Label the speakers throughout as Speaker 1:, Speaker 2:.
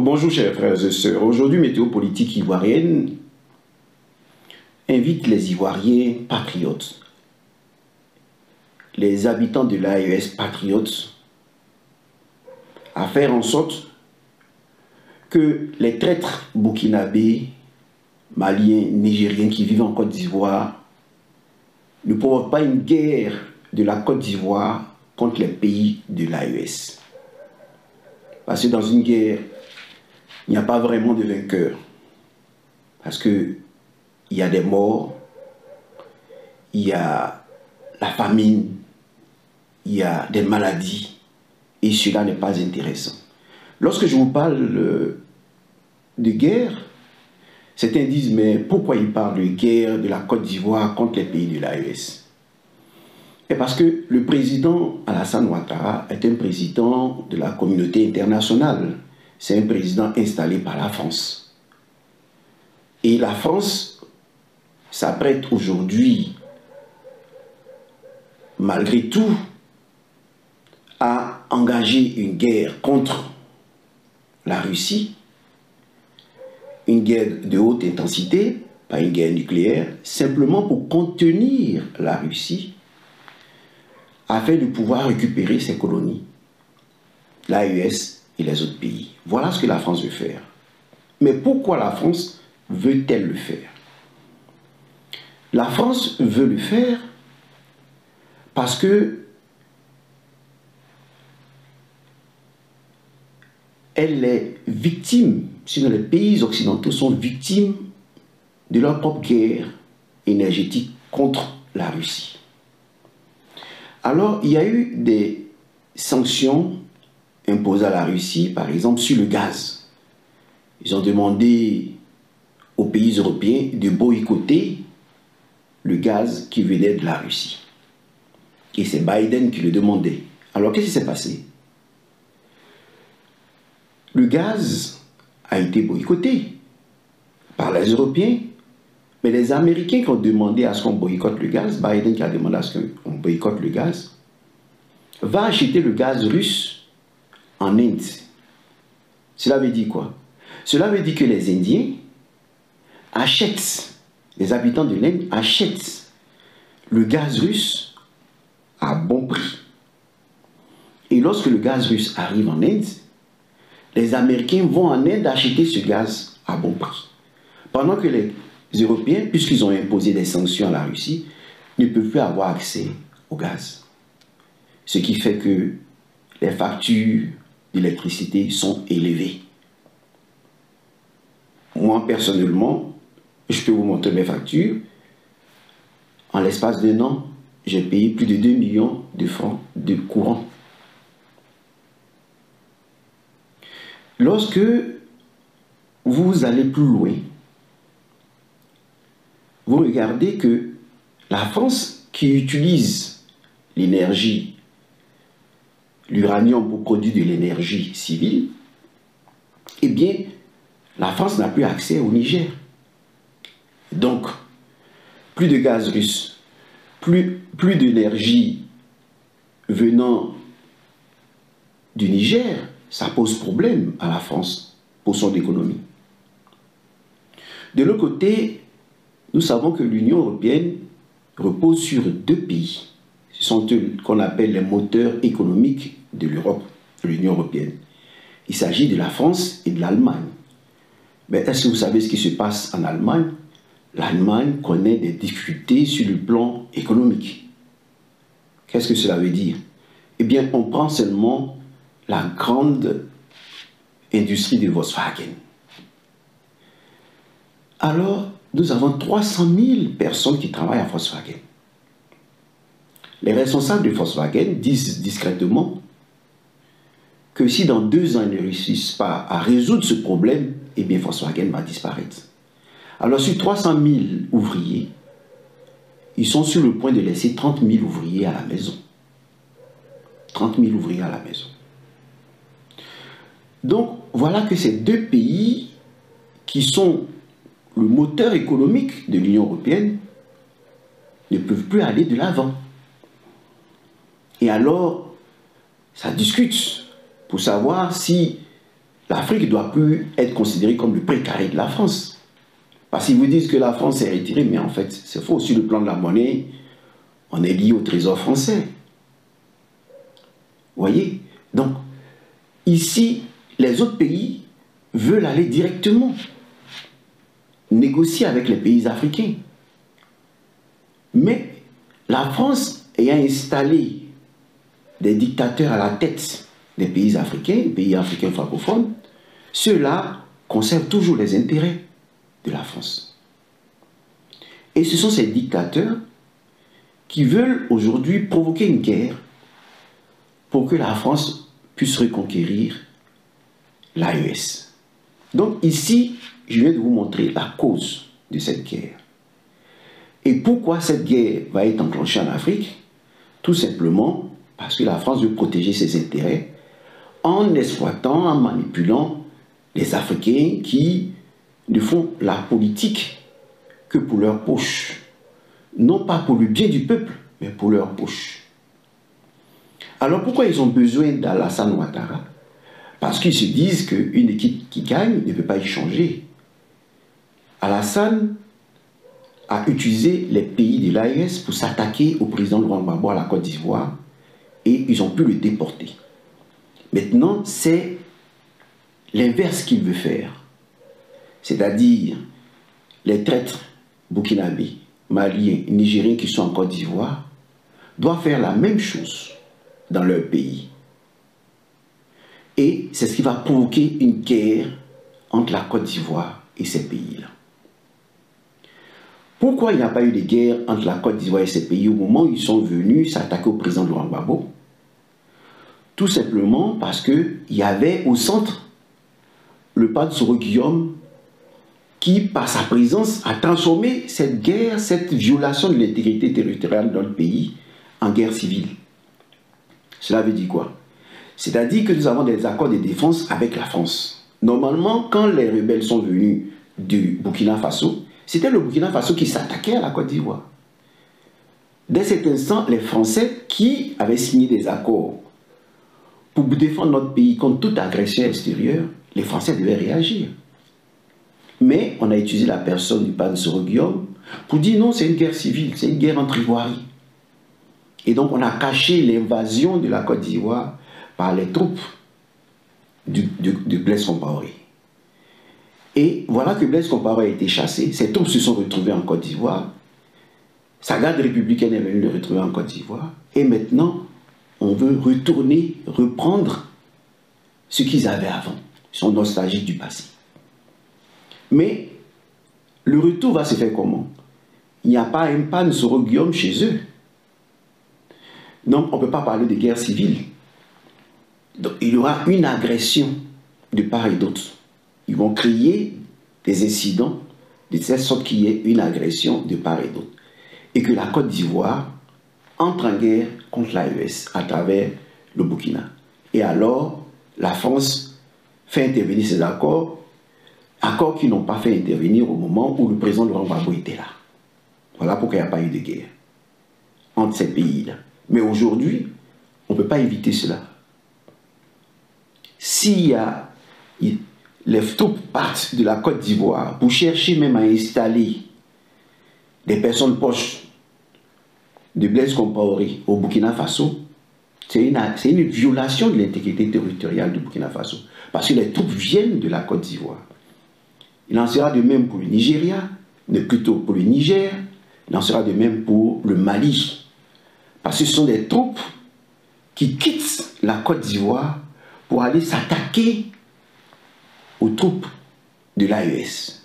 Speaker 1: Bonjour chers frères et sœurs. Aujourd'hui, Météo Politique ivoirienne invite les Ivoiriens patriotes, les habitants de l'AES patriotes, à faire en sorte que les traîtres burkinabés, maliens, nigériens qui vivent en Côte d'Ivoire ne provoquent pas une guerre de la Côte d'Ivoire contre les pays de l'AES. Parce que dans une guerre, il n'y a pas vraiment de vainqueur. Parce qu'il y a des morts, il y a la famine, il y a des maladies, et cela n'est pas intéressant. Lorsque je vous parle de guerre, certains disent, mais pourquoi il parle de guerre de la Côte d'Ivoire contre les pays de l'AES? Et parce que le président Alassane Ouattara est un président de la communauté internationale. C'est un président installé par la France. Et la France s'apprête aujourd'hui, malgré tout, à engager une guerre contre la Russie, une guerre de haute intensité, pas une guerre nucléaire, simplement pour contenir la Russie, afin de pouvoir récupérer ses colonies, l'AES et les autres pays. Voilà ce que la France veut faire. Mais pourquoi la France veut-elle le faire? La France veut le faire parce que elle est victime, sinon les pays occidentaux sont victimes de leur propre guerre énergétique contre la Russie. Alors, il y a eu des sanctions imposées à la Russie, par exemple, sur le gaz. Ils ont demandé aux pays européens de boycotter le gaz qui venait de la Russie. Et c'est Biden qui le demandait. Alors, qu'est-ce qui s'est passé? Le gaz a été boycotté par les Européens, mais les Américains qui ont demandé à ce qu'on boycotte le gaz, Biden qui a demandé à ce qu'on boycotte le gaz, va acheter le gaz russe en Inde. Cela veut dire quoi? Cela veut dire que les Indiens achètent, les habitants de l'Inde achètent le gaz russe à bon prix. Et lorsque le gaz russe arrive en Inde, les Américains vont en Inde acheter ce gaz à bon prix. Pendant que les Européens, puisqu'ils ont imposé des sanctions à la Russie, ne peuvent plus avoir accès au gaz. Ce qui fait que les factures d'électricité sont élevées. Moi, personnellement, je peux vous montrer mes factures. En l'espace d'un an, j'ai payé plus de 2 millions de francs de courant. Lorsque vous allez plus loin, vous regardez que la France qui utilise l'énergie, l'uranium pour produire de l'énergie civile, eh bien, la France n'a plus accès au Niger. Donc, plus de gaz russe, plus d'énergie venant du Niger, ça pose problème à la France pour son économie. De l'autre côté, nous savons que l'Union européenne repose sur deux pays. Ce sont eux qu'on appelle les moteurs économiques de l'Europe, de l'Union européenne. Il s'agit de la France et de l'Allemagne. Mais est-ce que vous savez ce qui se passe en Allemagne? L'Allemagne connaît des difficultés sur le plan économique. Qu'est-ce que cela veut dire? Eh bien, on prend seulement la grande industrie de Volkswagen. Alors, nous avons 300 000 personnes qui travaillent à Volkswagen. Les responsables de Volkswagen disent discrètement que si dans 2 ans ils ne réussissent pas à résoudre ce problème, eh bien Volkswagen va disparaître. Alors sur 300 000 ouvriers, ils sont sur le point de laisser 30 000 ouvriers à la maison. 30 000 ouvriers à la maison. Donc voilà que ces deux pays qui sont le moteur économique de l'Union européenne ne peuvent plus aller de l'avant. Et alors, ça discute pour savoir si l'Afrique ne doit plus être considérée comme le précaré de la France. Parce qu'ils vous disent que la France est retirée, mais en fait, c'est faux. Sur le plan de la monnaie, on est lié au trésor français. Vous voyez? Donc, ici, les autres pays veulent aller directement négocier avec les pays africains. Mais la France ayant installé des dictateurs à la tête des pays africains francophones, ceux-là conservent toujours les intérêts de la France. Et ce sont ces dictateurs qui veulent aujourd'hui provoquer une guerre pour que la France puisse reconquérir l'AES. Donc ici, je viens de vous montrer la cause de cette guerre. Et pourquoi cette guerre va être enclenchée en Afrique? Tout simplement parce que la France veut protéger ses intérêts en exploitant, en manipulant les Africains qui ne font la politique que pour leur poche. Non pas pour le bien du peuple, mais pour leur poche. Alors pourquoi ils ont besoin d'Alassane Ouattara? Parce qu'ils se disent qu'une équipe qui gagne ne peut pas y changer. Alassane a utilisé les pays de l'AES pour s'attaquer au président Laurent Gbagbo à la Côte d'Ivoire et ils ont pu le déporter. Maintenant, c'est l'inverse qu'il veut faire. C'est-à-dire les traîtres burkinabés, maliens, nigériens qui sont en Côte d'Ivoire doivent faire la même chose dans leur pays. Et c'est ce qui va provoquer une guerre entre la Côte d'Ivoire et ces pays-là. Pourquoi il n'y a pas eu de guerre entre la Côte d'Ivoire et ces pays au moment où ils sont venus s'attaquer au président Laurent Gbagbo? Tout simplement parce qu'il y avait au centre le Pade Soro Guillaume qui, par sa présence, a transformé cette guerre, cette violation de l'intégrité territoriale dans le pays en guerre civile. Cela veut dire quoi? C'est-à-dire que nous avons des accords de défense avec la France. Normalement, quand les rebelles sont venus du Burkina Faso, c'était le Burkina Faso qui s'attaquait à la Côte d'Ivoire. Dès cet instant, les Français qui avaient signé des accords pour défendre notre pays contre toute agression extérieure, les Français devaient réagir. Mais on a utilisé la personne du Pade Soro Guillaume pour dire non, c'est une guerre civile, c'est une guerre entre Ivoiriens. Et donc on a caché l'invasion de la Côte d'Ivoire par les troupes de Blaise Compaoré. Et voilà que Blaise Compaoré a été chassé, ses troupes se sont retrouvées en Côte d'Ivoire, sa garde républicaine est venue le retrouver en Côte d'Ivoire, et maintenant on veut retourner, reprendre ce qu'ils avaient avant. Ils sont nostalgiques du passé. Mais le retour va se faire comment? Il n'y a pas un Pade Soro Guillaume chez eux. Donc on ne peut pas parler de guerre civile. Donc il y aura une agression de part et d'autre. Ils vont créer des incidents de telle sorte qu'il y ait une agression de part et d'autre. Et que la Côte d'Ivoire entre en guerre contre l'AES à travers le Burkina. Et alors, la France fait intervenir ces accords, accords qui n'ont pas fait intervenir au moment où le président Laurent Gbagbo était là. Voilà pourquoi il n'y a pas eu de guerre entre ces pays-là. Mais aujourd'hui, on ne peut pas éviter cela. S'il y a les troupes partent de la Côte d'Ivoire pour chercher même à installer des personnes proches de Blaise Compaoré au Burkina Faso, c'est une violation de l'intégrité territoriale du Burkina Faso. Parce que les troupes viennent de la Côte d'Ivoire. Il en sera de même pour le Nigeria, mais plutôt pour le Niger, il en sera de même pour le Mali. Parce que ce sont des troupes qui quittent la Côte d'Ivoire pour aller s'attaquer aux troupes de l'AES.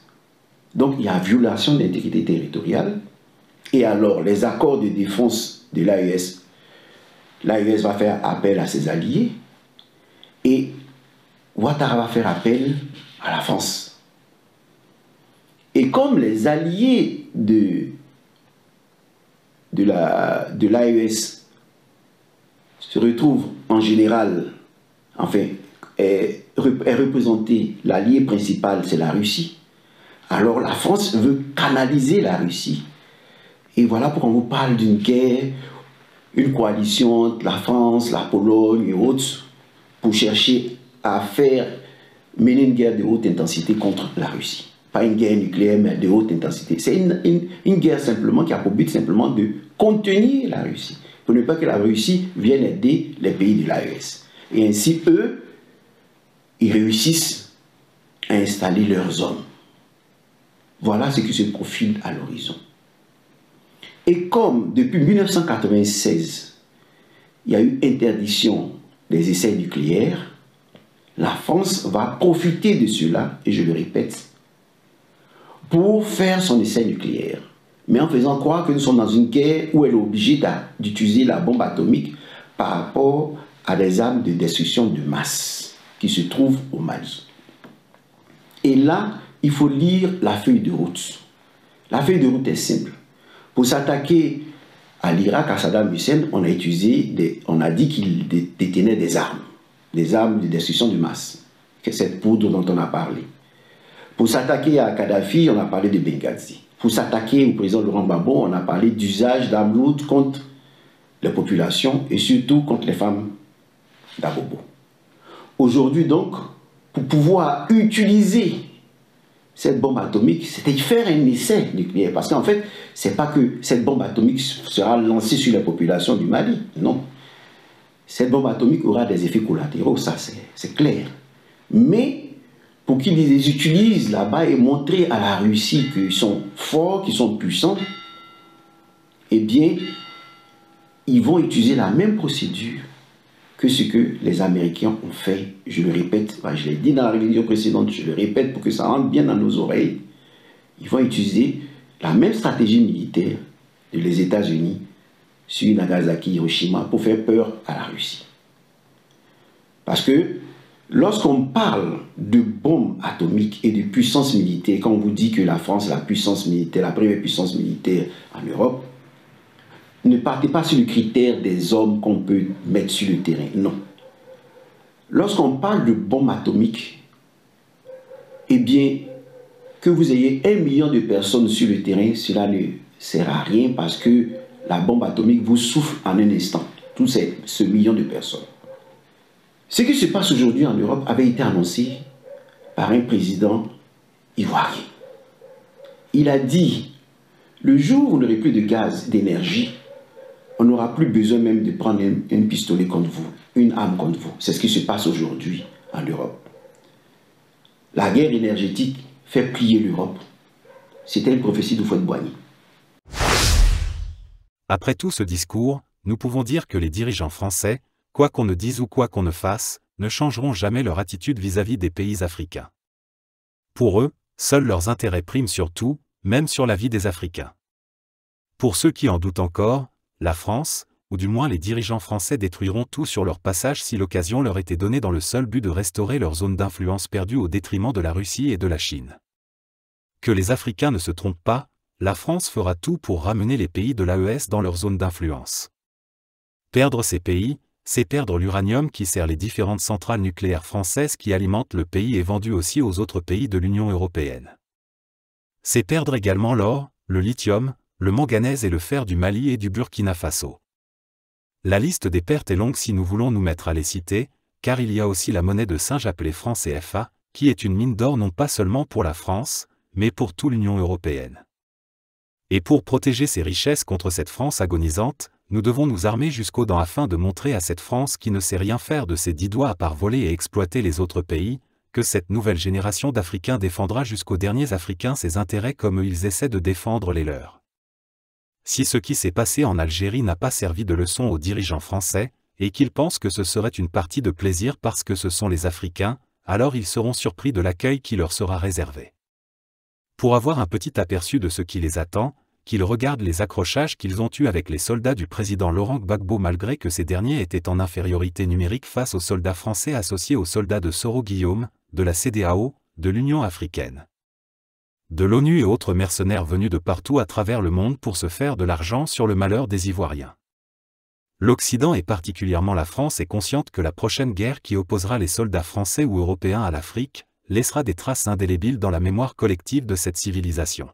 Speaker 1: Donc il y a violation de l'intégrité territoriale. Et alors les accords de défense de l'AES, l'AES va faire appel à ses alliés et Ouattara va faire appel à la France. Et comme les alliés de l'AES se retrouvent en général, enfin, est représenté, l'allié principal c'est la Russie, alors la France veut canaliser la Russie. Et voilà pourquoi on vous parle d'une guerre, une coalition entre la France, la Pologne et autres, pour chercher à faire mener une guerre de haute intensité contre la Russie. Pas une guerre nucléaire, mais de haute intensité. C'est une guerre simplement qui a pour but simplement de contenir la Russie, pour ne pas que la Russie vienne aider les pays de l'AES. Et ainsi, eux, ils réussissent à installer leurs hommes. Voilà ce qui se profile à l'horizon. Et comme depuis 1996, il y a eu interdiction des essais nucléaires, la France va profiter de cela, et je le répète, pour faire son essai nucléaire. Mais en faisant croire que nous sommes dans une guerre où elle est obligée d'utiliser la bombe atomique par rapport à des armes de destruction de masse qui se trouvent au Mali. Et là, il faut lire la feuille de route. La feuille de route est simple. Pour s'attaquer à l'Irak, à Saddam Hussein, on a dit qu'il détenait des armes de destruction de masse. C'est cette poudre dont on a parlé. Pour s'attaquer à Kadhafi, on a parlé de Benghazi. Pour s'attaquer au président Laurent Gbagbo, on a parlé d'usage d'armes lourdes contre les populations et surtout contre les femmes d'Abobo. Aujourd'hui donc, pour pouvoir utiliser cette bombe atomique, c'était faire un essai nucléaire. Parce qu'en fait, c'est pas que cette bombe atomique sera lancée sur les populations du Mali. Non. Cette bombe atomique aura des effets collatéraux, ça c'est clair. Mais pour qu'ils les utilisent là-bas et montrer à la Russie qu'ils sont forts, qu'ils sont puissants, eh bien, ils vont utiliser la même procédure que ce que les Américains ont fait. Je le répète, je l'ai dit dans la réunion précédente, je le répète pour que ça rentre bien dans nos oreilles. Ils vont utiliser la même stratégie militaire des États-Unis sur Nagasaki, Hiroshima, pour faire peur à la Russie. Parce que lorsqu'on parle de bombes atomiques et de puissance militaire, quand on vous dit que la France est la puissance militaire, la première puissance militaire en Europe, ne partez pas sur le critère des hommes qu'on peut mettre sur le terrain. Non. Lorsqu'on parle de bombes atomiques, eh bien, que vous ayez 1 million de personnes sur le terrain, cela ne sert à rien parce que la bombe atomique vous souffle en un instant. Tout ce million de personnes. Ce qui se passe aujourd'hui en Europe avait été annoncé par un président ivoirien. Il a dit, le jour où vous n'aurez plus de gaz, d'énergie, on n'aura plus besoin même de prendre un pistolet contre vous, une arme contre vous. C'est ce qui se passe aujourd'hui en Europe. La guerre énergétique fait plier l'Europe. C'était une prophétie de Houphouët-Boigny.
Speaker 2: Après tout ce discours, nous pouvons dire que les dirigeants français, quoi qu'on ne dise ou quoi qu'on ne fasse, ne changeront jamais leur attitude vis-à-vis des pays africains. Pour eux, seuls leurs intérêts priment sur tout, même sur la vie des Africains. Pour ceux qui en doutent encore, la France, ou du moins les dirigeants français détruiront tout sur leur passage si l'occasion leur était donnée dans le seul but de restaurer leur zone d'influence perdue au détriment de la Russie et de la Chine. Que les Africains ne se trompent pas, la France fera tout pour ramener les pays de l'AES dans leur zone d'influence. Perdre ces pays, c'est perdre l'uranium qui sert les différentes centrales nucléaires françaises qui alimentent le pays et vendues aussi aux autres pays de l'Union européenne. C'est perdre également l'or, le lithium, le manganèse et le fer du Mali et du Burkina Faso. La liste des pertes est longue si nous voulons nous mettre à les citer, car il y a aussi la monnaie de singe appelée franc CFA, qui est une mine d'or non pas seulement pour la France, mais pour toute l'Union européenne. Et pour protéger ces richesses contre cette France agonisante, nous devons nous armer jusqu'aux dents afin de montrer à cette France qui ne sait rien faire de ses 10 doigts à part voler et exploiter les autres pays, que cette nouvelle génération d'Africains défendra jusqu'aux derniers Africains ses intérêts comme eux ils essaient de défendre les leurs. Si ce qui s'est passé en Algérie n'a pas servi de leçon aux dirigeants français, et qu'ils pensent que ce serait une partie de plaisir parce que ce sont les Africains, alors ils seront surpris de l'accueil qui leur sera réservé. Pour avoir un petit aperçu de ce qui les attend, qu'ils regardent les accrochages qu'ils ont eus avec les soldats du président Laurent Gbagbo malgré que ces derniers étaient en infériorité numérique face aux soldats français associés aux soldats de Soro Guillaume, de la CEDEAO, de l'Union africaine, de l'ONU et autres mercenaires venus de partout à travers le monde pour se faire de l'argent sur le malheur des Ivoiriens. L'Occident et particulièrement la France est consciente que la prochaine guerre qui opposera les soldats français ou européens à l'Afrique laissera des traces indélébiles dans la mémoire collective de cette civilisation.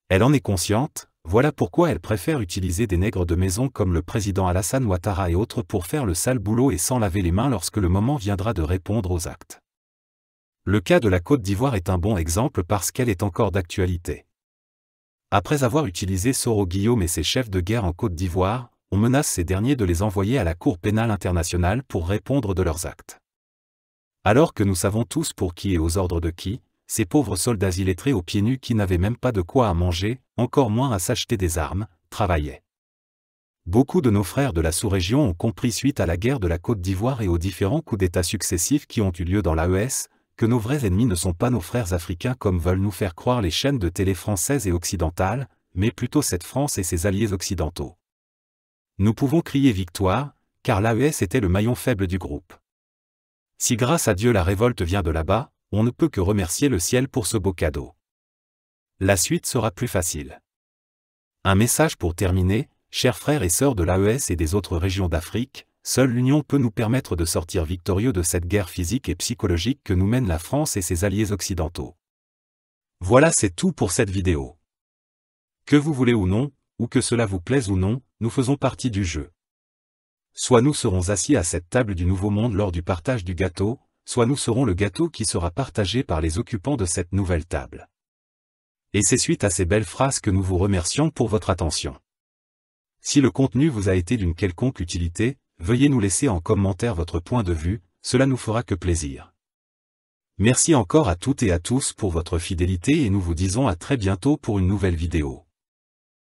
Speaker 2: Elle en est consciente, voilà pourquoi elle préfère utiliser des nègres de maison comme le président Alassane Ouattara et autres pour faire le sale boulot et sans laver les mains lorsque le moment viendra de répondre aux actes. Le cas de la Côte d'Ivoire est un bon exemple parce qu'elle est encore d'actualité. Après avoir utilisé Soro Guillaume et ses chefs de guerre en Côte d'Ivoire, on menace ces derniers de les envoyer à la Cour pénale internationale pour répondre de leurs actes. Alors que nous savons tous pour qui et aux ordres de qui, ces pauvres soldats illettrés aux pieds nus qui n'avaient même pas de quoi à manger, encore moins à s'acheter des armes, travaillaient. Beaucoup de nos frères de la sous-région ont compris suite à la guerre de la Côte d'Ivoire et aux différents coups d'État successifs qui ont eu lieu dans l'AES, que nos vrais ennemis ne sont pas nos frères africains comme veulent nous faire croire les chaînes de télé françaises et occidentales, mais plutôt cette France et ses alliés occidentaux. Nous pouvons crier victoire, car l'AES était le maillon faible du groupe. Si grâce à Dieu la révolte vient de là-bas, on ne peut que remercier le ciel pour ce beau cadeau. La suite sera plus facile. Un message pour terminer, chers frères et sœurs de l'AES et des autres régions d'Afrique, seule l'union peut nous permettre de sortir victorieux de cette guerre physique et psychologique que nous mènent la France et ses alliés occidentaux. Voilà, c'est tout pour cette vidéo. Que vous voulez ou non, ou que cela vous plaise ou non, nous faisons partie du jeu. Soit nous serons assis à cette table du Nouveau Monde lors du partage du gâteau, soit nous serons le gâteau qui sera partagé par les occupants de cette nouvelle table. Et c'est suite à ces belles phrases que nous vous remercions pour votre attention. Si le contenu vous a été d'une quelconque utilité, veuillez nous laisser en commentaire votre point de vue, cela nous fera que plaisir. Merci encore à toutes et à tous pour votre fidélité et nous vous disons à très bientôt pour une nouvelle vidéo.